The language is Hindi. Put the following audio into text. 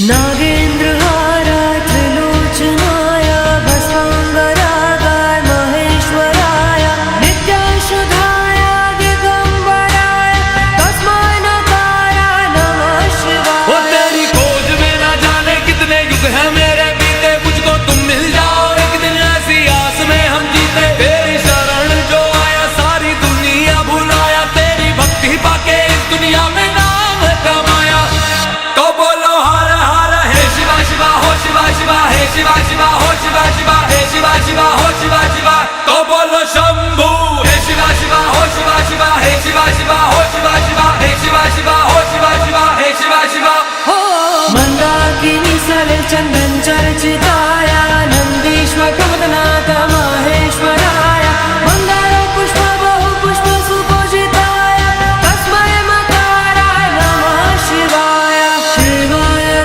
नागेन्द्रहाराय त्रिलोचनाय भस्मांगरागाय महेश्वराय नित्याशुधाय दिगंबराय तस्मै नकाराय नमः शिवाय। वो तेरी खोज में ना जाने कितने युग हैं मेरे बीते, मुझको तुम मिल जाओ एक दिन ऐसी आस में हम जीते। तेरी शरण जो आया सारी दुनिया भुलाया, तेरी भक्ति पाके इस दुनिया में नाम कमाया। तो बोलो हर हर हे शिवा शिवा हो शिवा शिवा हे शिवा शिवा हो शिवा शिवा हे शिवा शिवा हो शिवा शिवा। तो बोलो शंभू हे शिवा शिवा हो शिवा शिवा हे शिवा शिवा हो शिवा शिवा हे शिवा शिवा हो शिवा शिवा हे शिवा शिवा। मंदाकिनी सलिल चंदन चर्चिता